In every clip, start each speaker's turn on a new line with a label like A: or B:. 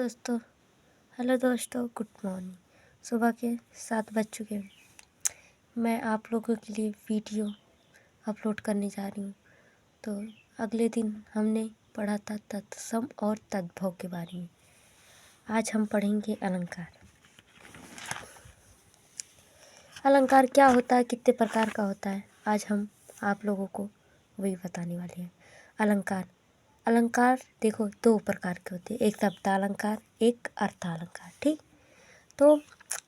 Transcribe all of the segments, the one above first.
A: दोस्तों हेलो दोस्तों, good morning. सुबह के 7 बज चुके हैं। मैं आप लोगों के लिए वीडियो अपलोड करने जा रही हूँ। तो अगले दिन हमने पढ़ा था तत्सम और तद्भव के बारे में। आज हम पढ़ेंगे अलंकार। अलंकार क्या होता है, कितने प्रकार का होता है, आज हम आप लोगों को वही बताने वाले हैं। अलंकार देखो 2 प्रकार के होते हैं, एक शब्दालंकार, एक अर्थालंकार। ठीक, तो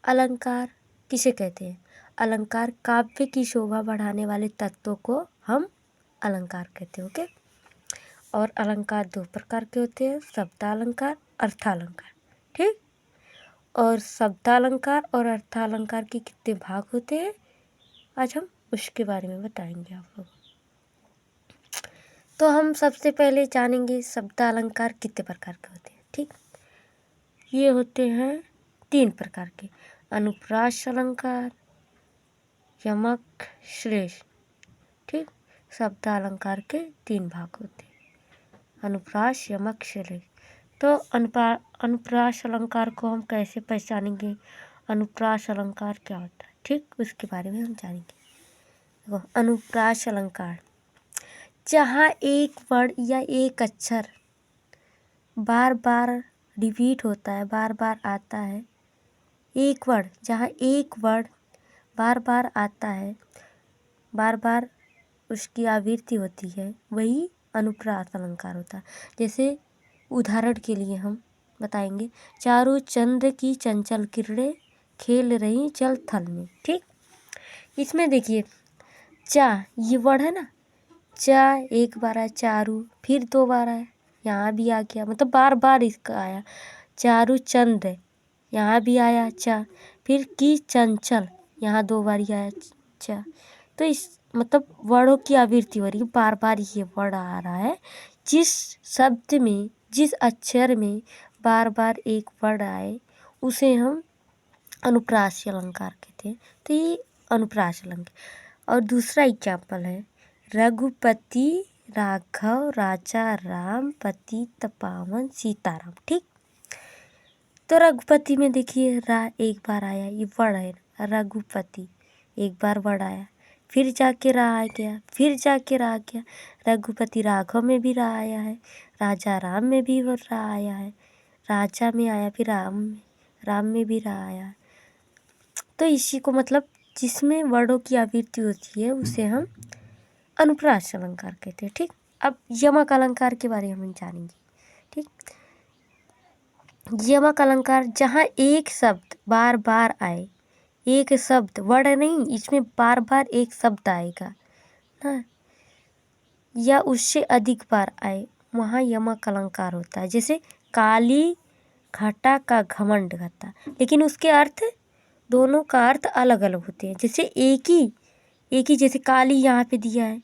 A: अलंकार किसे कहते हैं? अलंकार काव्य की शोभा बढ़ाने वाले तत्वों को हम अलंकार कहते हैं। ओके। और अलंकार 2 प्रकार के होते हैं, शब्दालंकार, अर्थालंकार। ठीक, और शब्दालंकार और अर्थालंकार के कितने भाग होते हैं, आज हम उसके बारे में बताएंगे आप लोग। तो हम सबसे पहले जानेंगे शब्दालंकार कितने प्रकार के होते हैं। ठीक, ये होते हैं 3 प्रकार के, अनुप्रास अलंकार, यमक, श्लेष। ठीक, शब्दालंकार के 3 भाग होते हैं, अनुप्रास, यमक, श्लेष। तो अनुप्रास अलंकार को हम कैसे पहचानेंगे, अनुप्रास अलंकार क्या होता है, ठीक, उसके बारे में हम जानेंगे। देखो, अनुप्रास अलंकार जहाँ एक वर्ड या एक अक्षर बार बार रिपीट होता है, बार बार आता है। एक वर्ड, जहाँ एक वर्ड बार बार आता है, बार बार उसकी आवृत्ति होती है, वही अनुप्रास अलंकार होता है। जैसे उदाहरण के लिए हम बताएंगे, चारों चंद्र की चंचल किरणें खेल रही जल थल में। ठीक, इसमें देखिए चा, ये वर्ड है ना, चा एक बार आया, चारू फिर 2 बार आया, यहाँ भी आ गया, मतलब बार बार इसका आया। चारू चंद्र, यहाँ भी आया चा, फिर की चंचल, यहाँ 2 बार ही आया चा। तो इस मतलब वर्डों की आवृत्ति हो रही है, बार बार ये वर्ड आ रहा है। जिस शब्द में, जिस अक्षर में बार बार एक वर्ड आए, उसे हम अनुप्रास अलंकार कहते हैं। तो ये अनुप्रास अलंकार। और दूसरा एग्जाम्पल है, रघुपति राघव राजा राम पतित पावन सीताराम। ठीक, तो रघुपति में देखिए रा एक बार आया, ये वर्ड है रघुपति, एक बार वर्ड आया, फिर जाके रा आ गया, फिर जाके रा आ गया। रघुपति राघव में भी रा आया है, राजा राम में भी वो रा आया है, राजा में आया, फिर राम में भी रा आया है। तो इसी को मतलब जिसमें वर्डों की आवृत्ति होती है उसे हम अनुप्रास अलंकार कहते हैं। ठीक, अब यमक अलंकार के बारे में हम जानेंगे। ठीक, यमक अलंकार जहाँ एक शब्द बार बार आए, एक शब्द, वर्ड नहीं, इसमें बार बार एक शब्द आएगा ना, या उससे अधिक बार आए, वहाँ यमक अलंकार होता है। जैसे काली घटा का घमंड घटा, लेकिन उसके अर्थ दोनों का अर्थ अलग अलग होते हैं। जैसे एक ही जैसे काली यहाँ पे दिया है,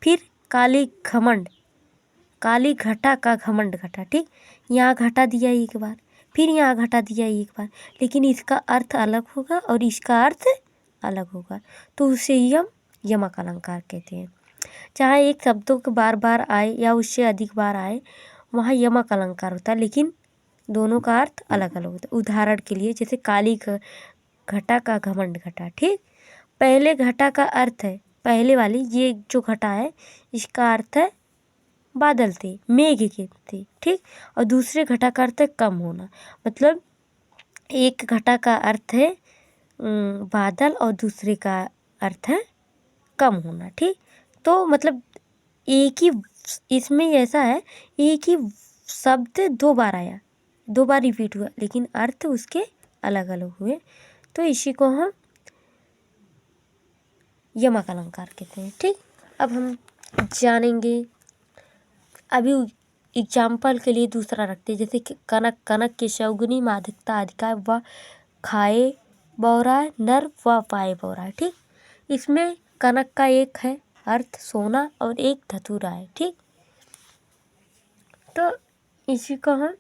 A: फिर काली घमंड, काली घटा का घमंड घटा। ठीक, यहाँ घटा दिया एक बार, फिर यहाँ घटा दिया एक बार, लेकिन इसका अर्थ अलग होगा और इसका अर्थ अलग होगा, तो उसे ही हम यमक अलंकार कहते हैं। जहाँ एक शब्दों के बार बार आए या उससे अधिक बार आए, वहाँ यमक अलंकार होता है, लेकिन दोनों का अर्थ अलग अलग होता है। उदाहरण के लिए जैसे काली घटा का घमंड घटा। ठीक, पहले घटा का अर्थ है, पहले वाली ये जो घटा है इसका अर्थ है बादल थे, मेघ के थे। ठीक, और दूसरे घटा का अर्थ है कम होना, मतलब एक घटा का अर्थ है बादल और दूसरे का अर्थ है कम होना। ठीक, तो मतलब एक ही, इसमें ऐसा है, एक ही शब्द 2 बार आया, 2 बार रिपीट हुआ, लेकिन अर्थ उसके अलग अलग हुए, तो इसी को हम यमक अलंकार कहते हैं। ठीक, अब हम जानेंगे, अभी एग्जाम्पल के लिए दूसरा रखते हैं, जैसे कि कनक के शौगुनी माधिकता अधिका व खाए बौरा नर व पाए बौरा। ठीक, इसमें कनक का एक है अर्थ सोना और एक धतूरा है। ठीक, तो इसी को हम,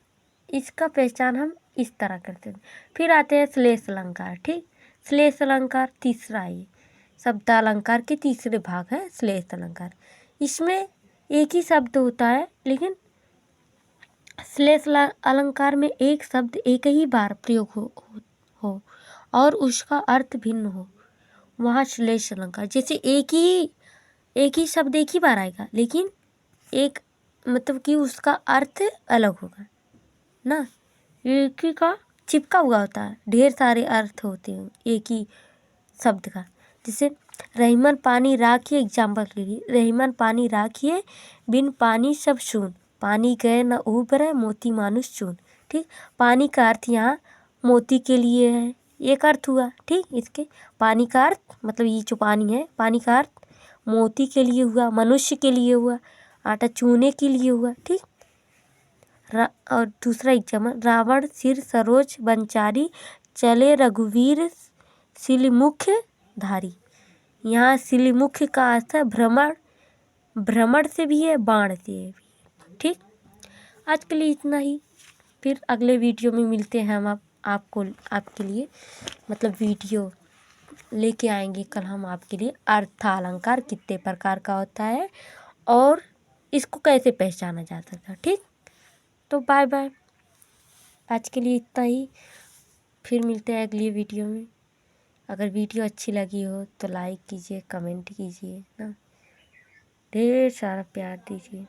A: इसका पहचान हम इस तरह करते हैं। फिर आते हैं श्लेष अलंकार। ठीक, श्लेष अलंकार तीसरा है, शब्दालंकार के तीसरे भाग है श्लेष अलंकार। इसमें एक ही शब्द होता है, लेकिन श्लेष अलंकार में एक शब्द एक ही बार प्रयोग हो और उसका अर्थ भिन्न हो, वहाँ श्लेष अलंकार। जैसे एक ही शब्द एक ही बार आएगा, लेकिन एक मतलब कि उसका अर्थ अलग होगा ना। एक ही का चिपका हुआ होता है, ढेर सारे अर्थ होते हैं एक ही शब्द का। जैसे रहीमन पानी राखिए, एग्जाम्पल के लिए, रहीमन पानी राखिए बिन पानी सब शून, पानी गए न उबरे मोती मानुष चून। ठीक, पानी का अर्थ यहाँ मोती के लिए है, एक अर्थ हुआ। ठीक, इसके पानी का अर्थ मतलब ये जो पानी है, पानी का अर्थ मोती के लिए हुआ, मनुष्य के लिए हुआ, आटा चूने के लिए हुआ। ठीक, और दूसरा एग्जाम्पल, रावण सिर सरोज बनचारी, चले रघुवीर सिलिमुख धारी। यहाँ सिलिमुख का अर्थ है भ्रमण, भ्रमण से भी है, बाण से भी है। ठीक, आज के लिए इतना ही, फिर अगले वीडियो में मिलते हैं हम आपके लिए मतलब वीडियो लेके आएंगे कल हम आपके लिए। अर्थालंकार कितने प्रकार का होता है और इसको कैसे पहचाना जा सकता है। ठीक, तो बाय बाय, आज के लिए इतना ही, फिर मिलते हैं अगली वीडियो में। अगर वीडियो अच्छी लगी हो तो लाइक कीजिए, कमेंट कीजिए ना, ढेर सारा प्यार दीजिए।